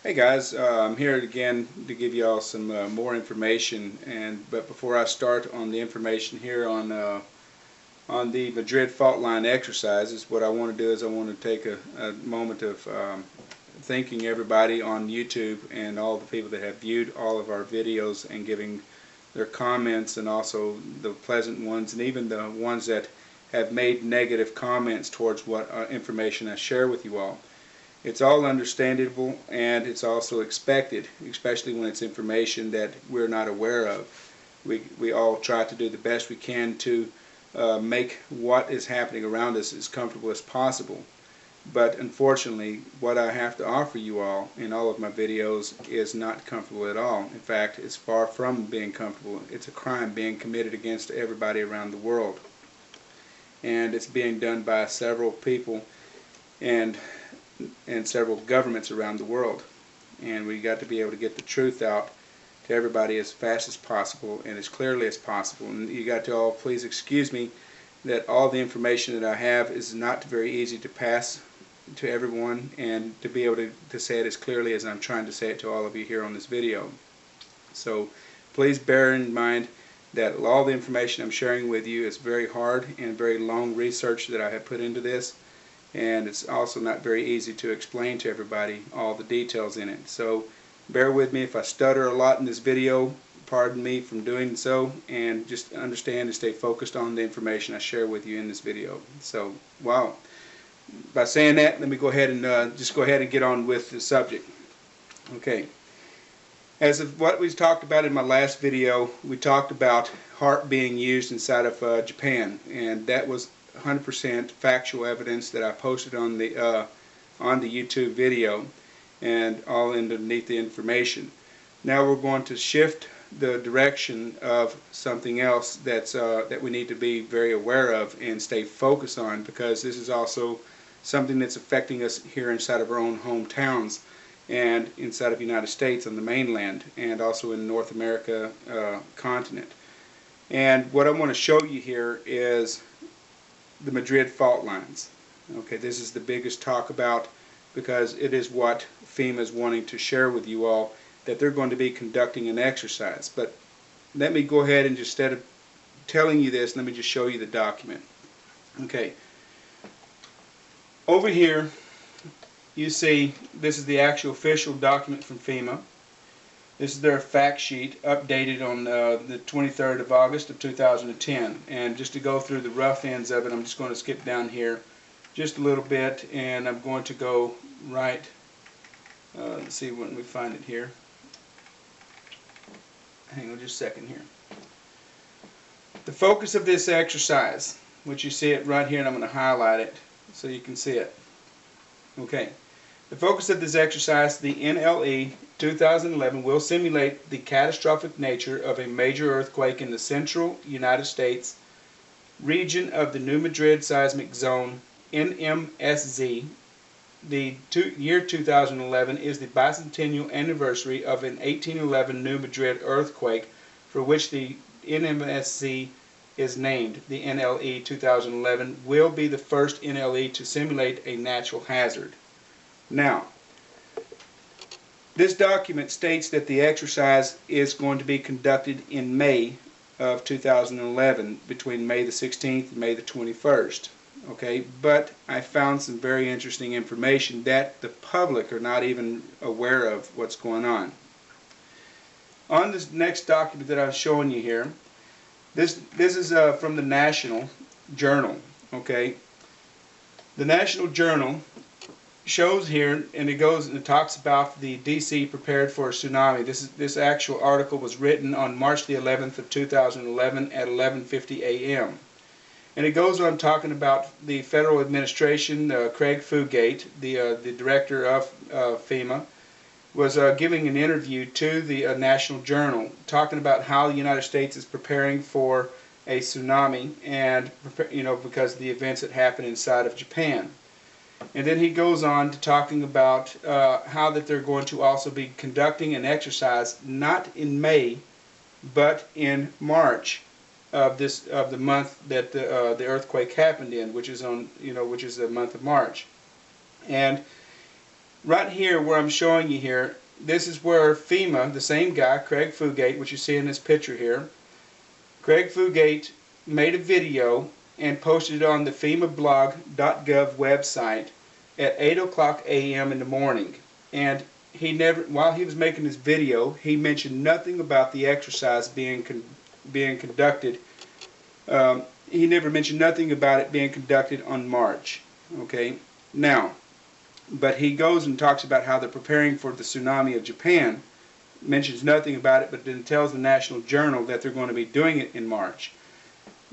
Hey guys, I'm here again to give you all some more information. But before I start on the information here on the Madrid fault line exercises, what I want to do is I want to take a moment of thanking everybody on YouTube and all the people that have viewed all of our videos and giving their comments, and also the pleasant ones and even the ones that have made negative comments towards what information I share with you all. It's all understandable, and it's also expected, especially when it's information that we're not aware of. We all try to do the best we can to make what is happening around us as comfortable as possible. But unfortunately, what I have to offer you all in all of my videos is not comfortable at all. In fact, it's far from being comfortable. It's a crime being committed against everybody around the world. And it's being done by several people and several governments around the world. And we got to be able to get the truth out to everybody as fast as possible and as clearly as possible. And you got to all please excuse me that all the information that I have is not very easy to pass to everyone, and to be able to say it as clearly as I'm trying to say it to all of you here on this video. So please bear in mind that all the information I'm sharing with you is very hard and very long research that I have put into this. And it's also not very easy to explain to everybody all the details in it. So bear with me if I stutter a lot in this video. Pardon me from doing so, and just understand and stay focused on the information I share with you in this video. So, wow. By saying that, let me go ahead and just go ahead and get on with the subject. Okay. As of what we talked about in my last video, we talked about HAARP being used inside of Japan, and that was 100% factual evidence that I posted on the YouTube video, and all underneath the information. Now we're going to shift the direction of something else that we need to be very aware of and stay focused on, because this is also something that's affecting us here inside of our own hometowns and inside of the United States on the mainland, and also in North America continent. And what I want to show you here is the Madrid fault lines. Okay, this is the biggest talk about, because it is what FEMA is wanting to share with you all, that they're going to be conducting an exercise. But let me go ahead and just, instead of telling you this, let me just show you the document. Okay, over here you see this is the actual official document from FEMA. This is their fact sheet, updated on the 23rd of August of 2010. And just to go through the rough ends of it, I'm just going to skip down here just a little bit, and I'm going to go right, let's see when we find it here. Hang on just a second here. The focus of this exercise, which you see it right here, and I'm going to highlight it so you can see it. Okay. The focus of this exercise, the NLE 2011, will simulate the catastrophic nature of a major earthquake in the central United States region of the New Madrid Seismic Zone, NMSZ. The year 2011 is the bicentennial anniversary of an 1811 New Madrid earthquake, for which the NMSZ is named. The NLE 2011 will be the first NLE to simulate a natural hazard. Now, this document states that the exercise is going to be conducted in May of 2011, between May the 16th and May the 21st. Okay, but I found some very interesting information that the public are not even aware of what's going on. On this next document that I'm showing you here, this is from the National Journal. Okay, the National Journal shows here, and it goes and it talks about the DC prepared for a tsunami. This actual article was written on March the 11th of 2011 at 11:50 a.m. And it goes on talking about the federal administration. Craig Fugate, the director of FEMA, was giving an interview to the National Journal, talking about how the United States is preparing for a tsunami, and because of the events that happened inside of Japan. And then he goes on to talking about how that they're going to also be conducting an exercise not in May, but in March of the month that the earthquake happened in, which is the month of March. And right here where I'm showing you here, this is where FEMA, the same guy, Craig Fugate, which you see in this picture here, Craig Fugate made a video and posted it on the FEMAblog.gov website at 8:00 a.m. in the morning. And he never, while he was making this video, he mentioned nothing about the exercise being conducted. He never mentioned nothing about it being conducted on March. Okay, now, but he goes and talks about how they're preparing for the tsunami of Japan. Mentions nothing about it, but then tells the National Journal that they're going to be doing it in March.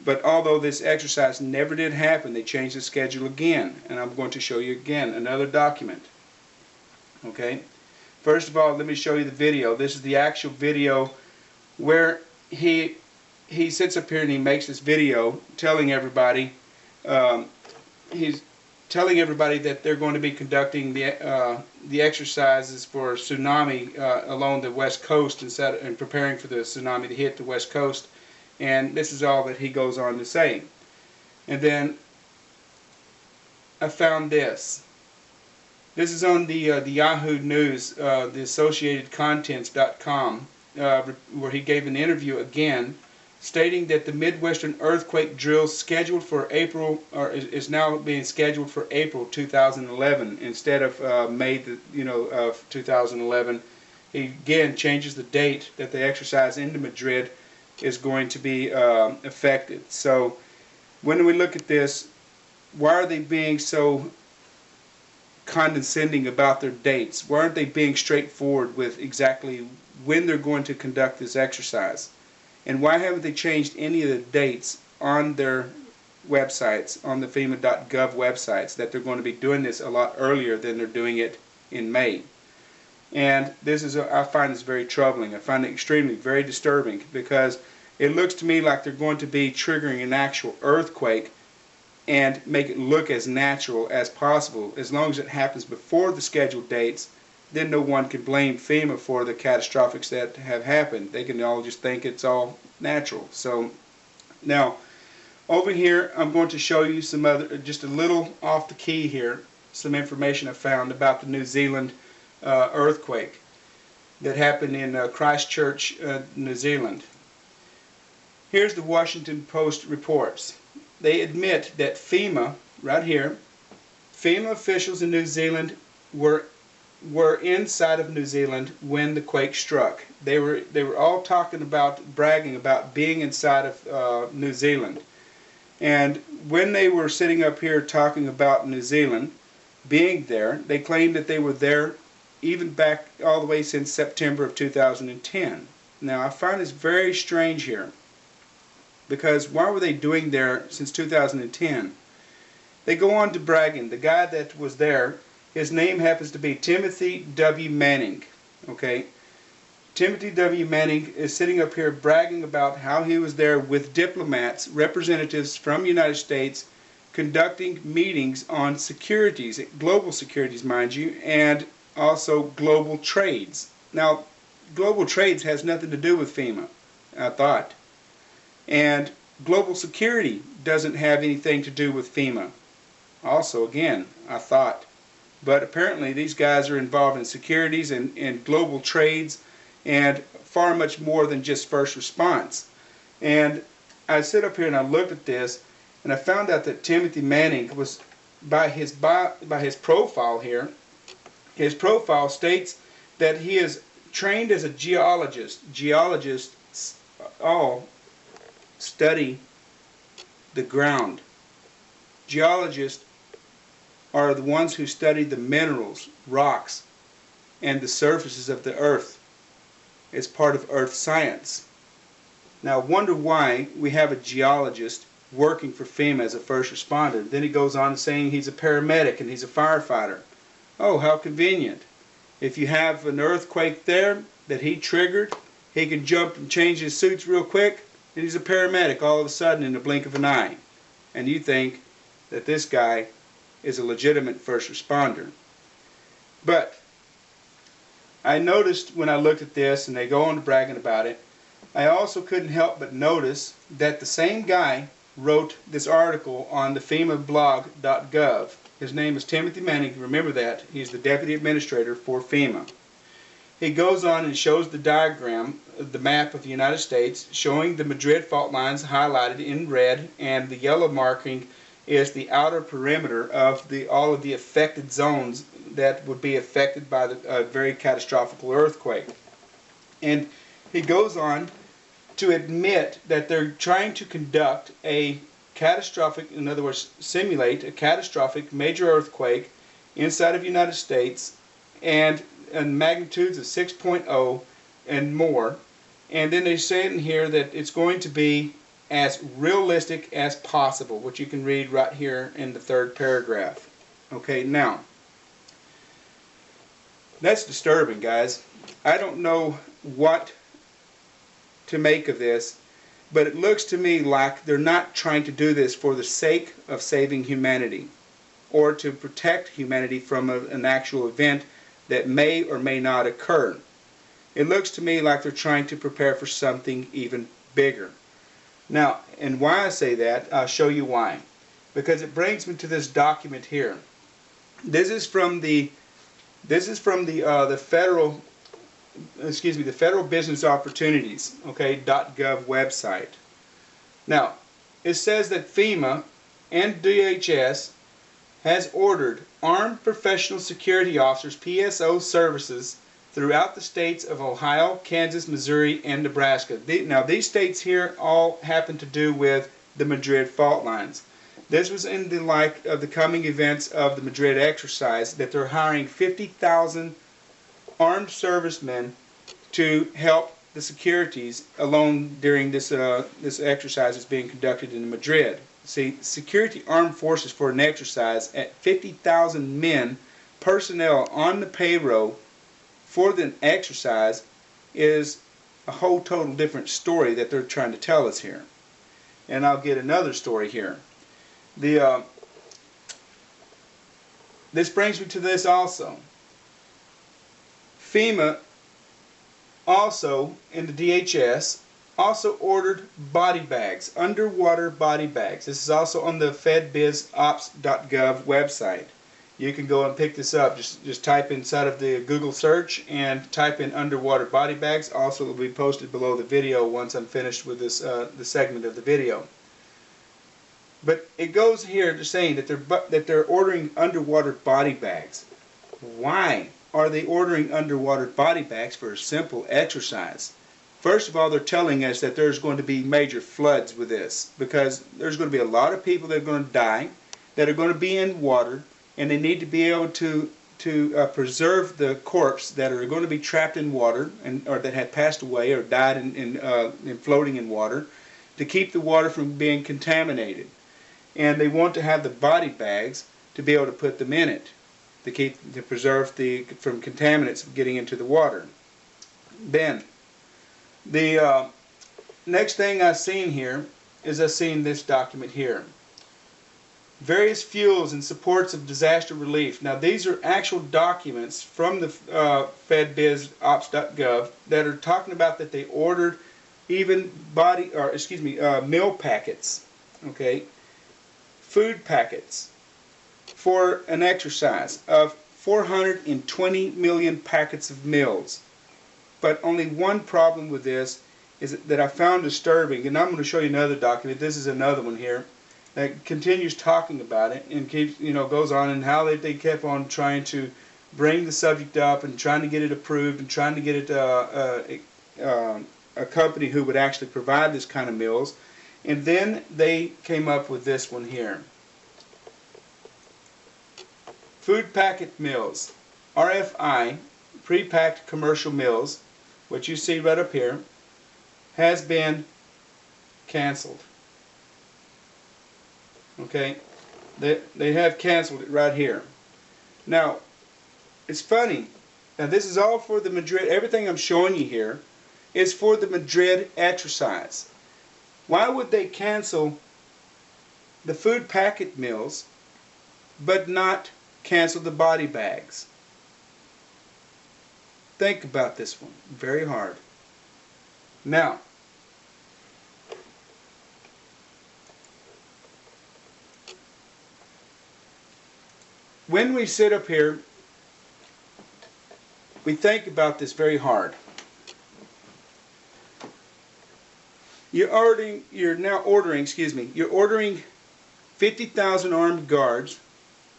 But although this exercise never did happen, they changed the schedule again, and I'm going to show you again another document. Okay, first of all, let me show you the video. This is the actual video where he sits up here and he makes this video telling everybody, he's telling everybody that they're going to be conducting the exercises for tsunami along the west coast and preparing for the tsunami to hit the west coast. And this is all that he goes on to say. And then I found this. This is on the Yahoo News, the AssociatedContents.com, where he gave an interview again, stating that the Midwestern earthquake drill scheduled for April, or is now being scheduled for April 2011 instead of May, of 2011. He again changes the date that the exercise in Madrid is going to be affected. So when we look at this, why are they being so condescending about their dates? Why aren't they being straightforward with exactly when they're going to conduct this exercise? And why haven't they changed any of the dates on their websites, on the FEMA.gov websites, that they're going to be doing this a lot earlier than they're doing it in May? And this is, I find this very troubling. I find it extremely, very disturbing, because it looks to me like they're going to be triggering an actual earthquake and make it look as natural as possible. As long as it happens before the scheduled dates, then no one can blame FEMA for the catastrophics that have happened. They can all just think it's all natural. So now, over here, I'm going to show you some other, just a little off the key here, some information I found about the New Zealand earthquake that happened in Christchurch, New Zealand. Here's the Washington Post reports. They admit that FEMA, right here, FEMA officials in New Zealand were inside of New Zealand when the quake struck. They were all talking about, bragging about being inside of New Zealand. And when they were sitting up here talking about New Zealand being there, they claimed that they were there even back all the way since September of 2010. Now, I find this very strange here, because why were they doing there since 2010? They go on to bragging. The guy that was there, his name happens to be Timothy W. Manning. Okay, Timothy W. Manning is sitting up here bragging about how he was there with diplomats, representatives from the United States, conducting meetings on securities, global securities, mind you, and also global trades. Now, global trades has nothing to do with FEMA, I thought. And global security doesn't have anything to do with FEMA. Also, again, I thought. But apparently these guys are involved in securities and global trades and far much more than just first response. And I sit up here and I looked at this, and I found out that Timothy Manning was, by his profile here, his profile states that he is trained as a geologist. Geologists all study the ground. Geologists are the ones who study the minerals, rocks, and the surfaces of the earth. It's part of earth science. Now, I wonder why we have a geologist working for FEMA as a first responder. Then he goes on saying he's a paramedic and he's a firefighter. Oh, how convenient. If you have an earthquake there that he triggered, he can jump and change his suits real quick, and he's a paramedic all of a sudden in the blink of an eye. And you think that this guy is a legitimate first responder. But I noticed when I looked at this, and they go on bragging about it, I also couldn't help but notice that the same guy wrote this article on the FEMAblog.gov. His name is Timothy Manning. Remember that. He's the Deputy Administrator for FEMA. He goes on and shows the diagram, the map of the United States, showing the Madrid fault lines highlighted in red, and the yellow marking is the outer perimeter of all of the affected zones that would be affected by a very catastrophic earthquake. And he goes on to admit that they're trying to conduct a catastrophic, in other words, simulate a catastrophic major earthquake inside of the United States, and magnitudes of 6.0 and more. And then they say in here that it's going to be as realistic as possible, which you can read right here in the third paragraph. Okay, now, that's disturbing, guys. I don't know what to make of this, but it looks to me like they're not trying to do this for the sake of saving humanity or to protect humanity from an actual event that may or may not occur. It looks to me like they're trying to prepare for something even bigger. Now, and why I say that, I'll show you why. Because it brings me to this document here. This is from the federal, the Federal Business Opportunities, okay, .gov website. Now, it says that FEMA and DHS has ordered armed professional security officers, PSO services, throughout the states of Ohio, Kansas, Missouri, and Nebraska. Now, these states here all happen to do with the Madrid fault lines. This was in the light of the coming events of the Madrid exercise, that they're hiring 50,000 armed servicemen to help the securities alone during this exercise that's being conducted in Madrid. See, security armed forces for an exercise at 50,000 men, personnel on the payroll for the exercise, is a whole total different story that they're trying to tell us here. And I'll get another story here. This brings me to this also. FEMA also, in the DHS, also ordered body bags, underwater body bags. This is also on the fedbizops.gov website. You can go and pick this up. Just type inside of the Google search and type in underwater body bags. Also, it will be posted below the video once I'm finished with this the segment of the video. But it goes here to saying that they're ordering underwater body bags. Why are they ordering underwater body bags for a simple exercise? First of all, they're telling us that there's going to be major floods with this, because there's going to be a lot of people that are going to die, that are going to be in water, and they need to be able to preserve the corpse that are going to be trapped in water, or that had passed away or died in floating in water, to keep the water from being contaminated. And they want to have the body bags to be able to put them in it, to preserve from contaminants getting into the water. Then, the next thing I've seen here is I've seen this document here. Various fuels and supports of disaster relief. Now, these are actual documents from the fedbizops.gov that are talking about that they ordered even meal packets, okay, food packets for an exercise of 420 million packets of meals. But only one problem with this is that I found disturbing, and I'm going to show you another document. This is another one here that continues talking about it and keeps, goes on, and how they kept on trying to bring the subject up and trying to get it approved and trying to get it a company who would actually provide this kind of meals. And then they came up with this one here. Food packet meals, RFI, pre-packed commercial meals, what you see right up here, has been canceled. Okay, they have canceled it right here. Now, it's funny. Now, this is all for the Madrid. Everything I'm showing you here is for the Madrid exercise. Why would they cancel the food packet meals but not cancel the body bags? Think about this one very hard. Now, when we sit up here, we think about this very hard. You're ordering 50,000 armed guards,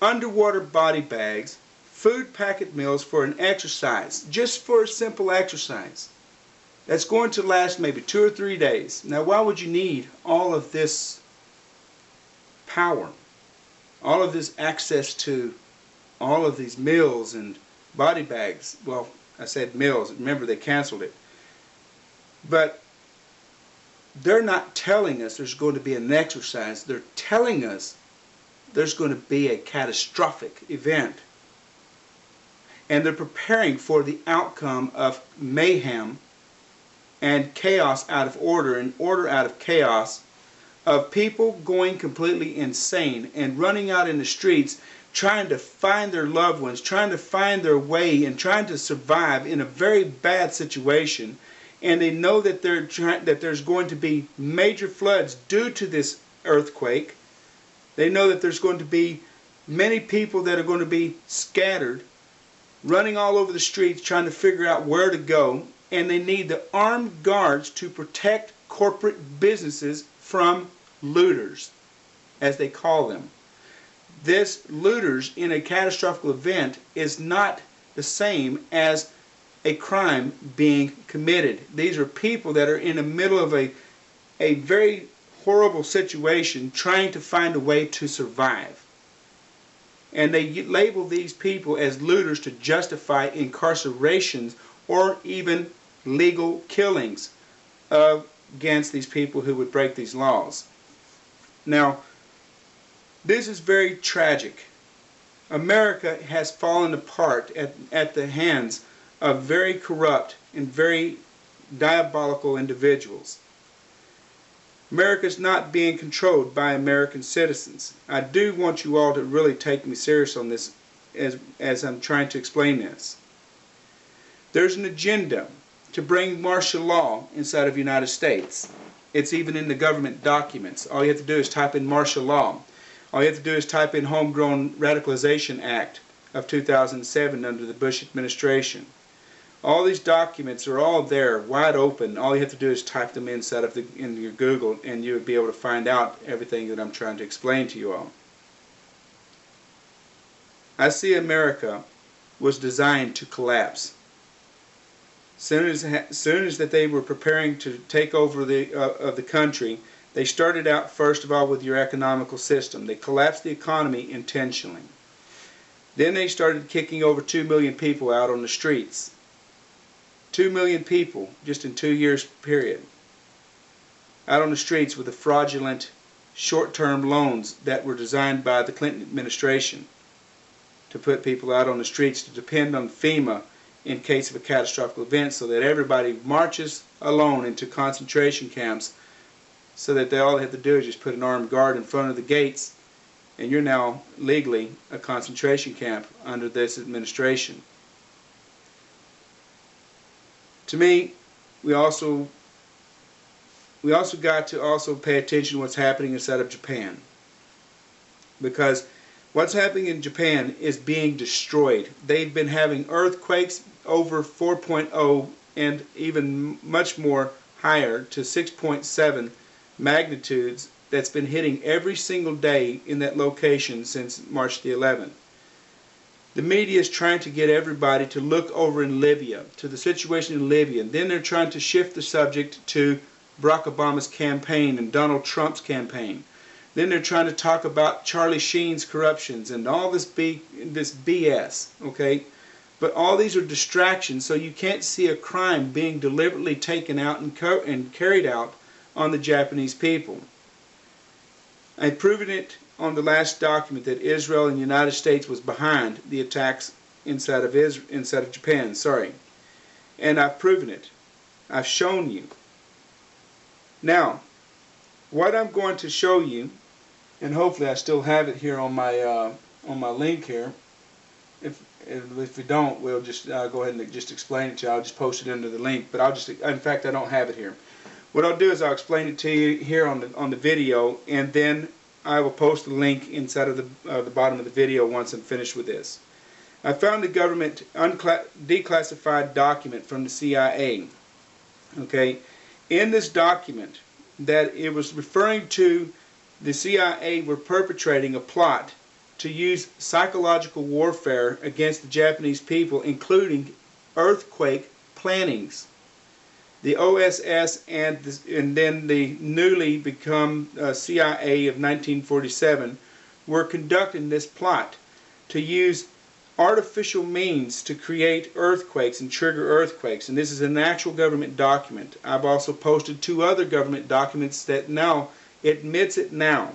underwater body bags, food packet meals for an exercise, just for a simple exercise. That's going to last maybe 2 or 3 days. Now, why would you need all of this power, all of this access to all of these meals and body bags? Well, I said meals. Remember, they canceled it. But they're not telling us there's going to be an exercise. They're telling us there's going to be a catastrophic event. And they're preparing for the outcome of mayhem and chaos out of order and order out of chaos, of people going completely insane and running out in the streets trying to find their loved ones, trying to find their way and trying to survive in a very bad situation. And they know that there's going to be major floods due to this earthquake. They know that there's going to be many people that are going to be scattered, running all over the streets trying to figure out where to go. And they need the armed guards to protect corporate businesses from looters, as they call them. This looters in a catastrophic event is not the same as a crime being committed. These are people that are in the middle of a very horrible situation trying to find a way to survive. And they label these people as looters to justify incarcerations or even legal killings against these people who would break these laws. Now, this is very tragic. America has fallen apart at the hands of very corrupt and very diabolical individuals. America is not being controlled by American citizens. I do want you all to really take me serious on this as I'm trying to explain this. There's an agenda to bring martial law inside of the United States. It's even in the government documents. All you have to do is type in martial law. All you have to do is type in Homegrown Radicalization Act of 2007 under the Bush administration. All these documents are all there, wide open. All you have to do is type them inside of in your Google, and you would be able to find out everything that I'm trying to explain to you all. I see America was designed to collapse. Soon as that they were preparing to take over the country, they started out first of all with your economical system. They collapsed the economy intentionally. Then they started kicking over 2 million people out on the streets. 2 million people just in 2 years period. Out on the streets with the fraudulent short-term loans that were designed by the Clinton administration to put people out on the streets to depend on FEMA in case of a catastrophic event, so that everybody marches alone into concentration camps, so that all they have to do is just put an armed guard in front of the gates, and you're now legally a concentration camp under this administration. To me, we also got to pay attention to what's happening inside of Japan, because what's happening in Japan is being destroyed. They've been having earthquakes over 4.0 and even much more higher to 6.7 magnitudes that's been hitting every single day in that location since March the 11th. The media is trying to get everybody to look over in Libya, to the situation in Libya, and then they're trying to shift the subject to Barack Obama's campaign and Donald Trump's campaign. Then they're trying to talk about Charlie Sheen's corruptions and all this BS, okay? But all these are distractions, so you can't see a crime being deliberately taken out and carried out on the Japanese people. I've proven it on the last document that Israel and the United States was behind the attacks inside of Japan. And I've proven it. I've shown you. Now, what I'm going to show you, and hopefully I still have it here on my link here. If we don't, we'll just go ahead and just explain it to you. I'll just post it under the link. But in fact, I don't have it here. What I'll do is I'll explain it to you here on the video, and then I will post a link inside of the bottom of the video once I'm finished with this. I found a government declassified document from the CIA. Okay, in this document, that it was referring to the CIA were perpetrating a plot to use psychological warfare against the Japanese people, including earthquake plannings. The OSS and then the newly become CIA of 1947 were conducting this plot to use artificial means to create earthquakes and trigger earthquakes. And this is an actual government document. I've also posted 2 other government documents that now admits it now,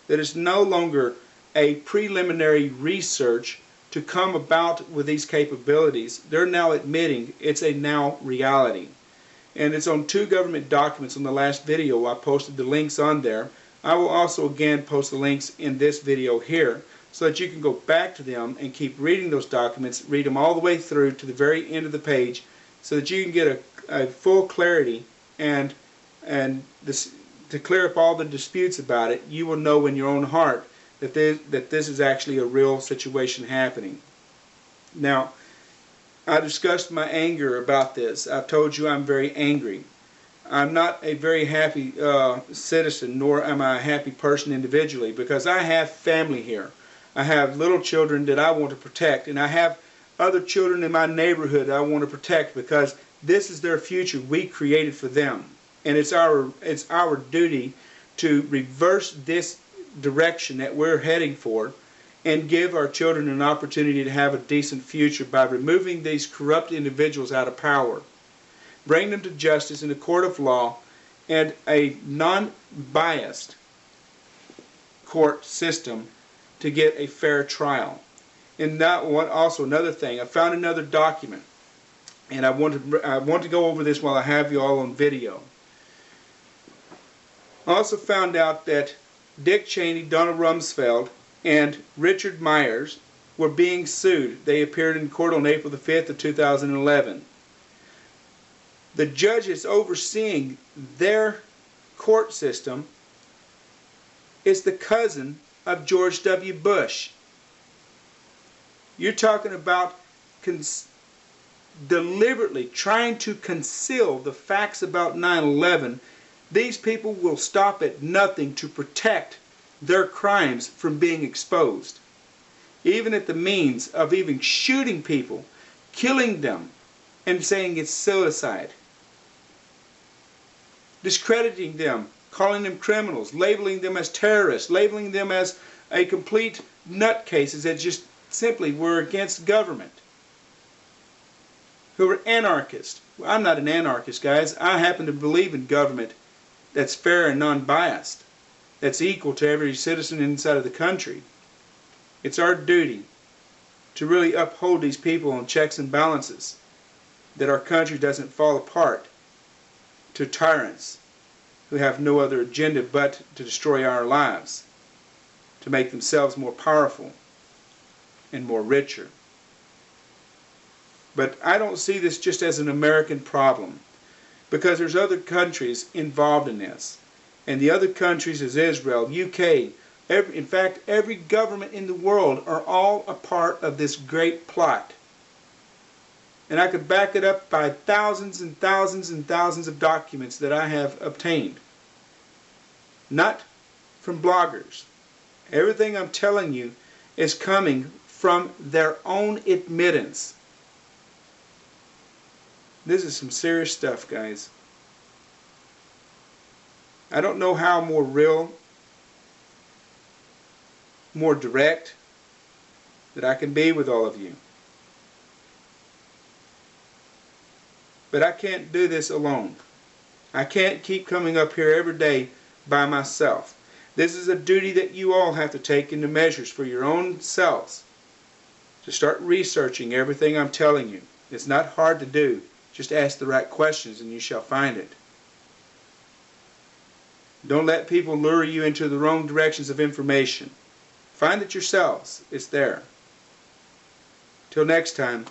that it's no longer a preliminary research to come about with these capabilities. They're now admitting it's a now reality. And it's on 2 government documents. On the last video I posted the links on there. I will also again post the links in this video here so that you can go back to them and keep reading those documents, read them all the way through to the very end of the page so that you can get a full clarity and to clear up all the disputes about it. You will know in your own heart that this is actually a real situation happening. Now, I discussed my anger about this. I've told you I'm very angry. I'm not a very happy citizen, nor am I a happy person individually, because I have family here. I have little children that I want to protect, and I have other children in my neighborhood that I want to protect because this is their future we created for them. And it's our duty to reverse this direction that we're heading for and give our children an opportunity to have a decent future by removing these corrupt individuals out of power, bring them to justice in a court of law and a non-biased court system to get a fair trial. And that one, also another thing, I found another document, and I want to go over this while I have you all on video. I also found out that Dick Cheney, Donald Rumsfeld, and Richard Myers were being sued. They appeared in court on April the 5th of 2011. The judges overseeing their court system is the cousin of George W. Bush. You're talking about deliberately trying to conceal the facts about 9/11. These people will stop at nothing to protect their crimes from being exposed, even at the means of even shooting people, killing them, and saying it's suicide, discrediting them, calling them criminals, labeling them as terrorists, labeling them as a complete nutcases that just simply were against government, who were anarchists. Well, I'm not an anarchist, guys. I happen to believe in government that's fair and non-biased, that's equal to every citizen inside of the country. It's our duty to really uphold these people on checks and balances, that our country doesn't fall apart to tyrants who have no other agenda but to destroy our lives, to make themselves more powerful and more richer. But I don't see this just as an American problem, because there's other countries involved in this. And the other countries is Israel, UK, in fact every government in the world are all a part of this great plot. And I could back it up by thousands and thousands and thousands of documents that I have obtained. Not from bloggers. Everything I'm telling you is coming from their own admittance. This is some serious stuff, guys. I don't know how more real, more direct that I can be with all of you. But I can't do this alone. I can't keep coming up here every day by myself. This is a duty that you all have to take into measures for your own selves, to start researching everything I'm telling you. It's not hard to do. Just ask the right questions and you shall find it. Don't let people lure you into the wrong directions of information. Find it yourselves. It's there. Till next time,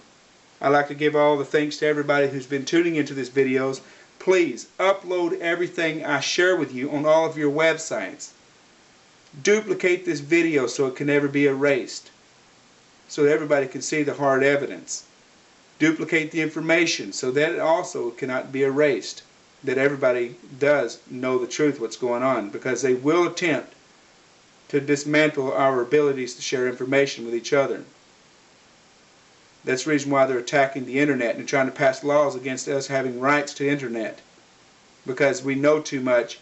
I'd like to give all the thanks to everybody who's been tuning into these videos. Please upload everything I share with you on all of your websites. Duplicate this video so it can never be erased, so that everybody can see the hard evidence. Duplicate the information so that it also cannot be erased, that everybody does know the truth, what's going on, because they will attempt to dismantle our abilities to share information with each other. That's the reason why they're attacking the internet and trying to pass laws against us having rights to internet, because we know too much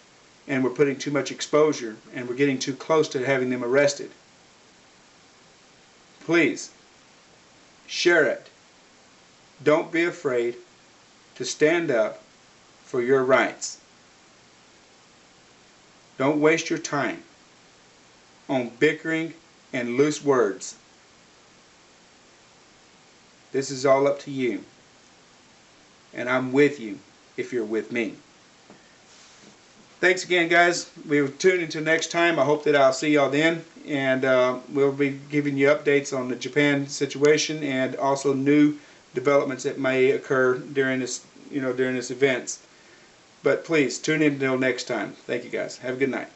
and we're putting too much exposure and we're getting too close to having them arrested. Please share it. Don't be afraid to stand up for your rights. Don't waste your time on bickering and loose words. This is all up to you. And I'm with you if you're with me. Thanks again, guys. We'll tune into next time. I hope that I'll see y'all then. And we'll be giving you updates on the Japan situation and also new developments that may occur during this, during this event. But please tune in until next time. Thank you, guys. Have a good night.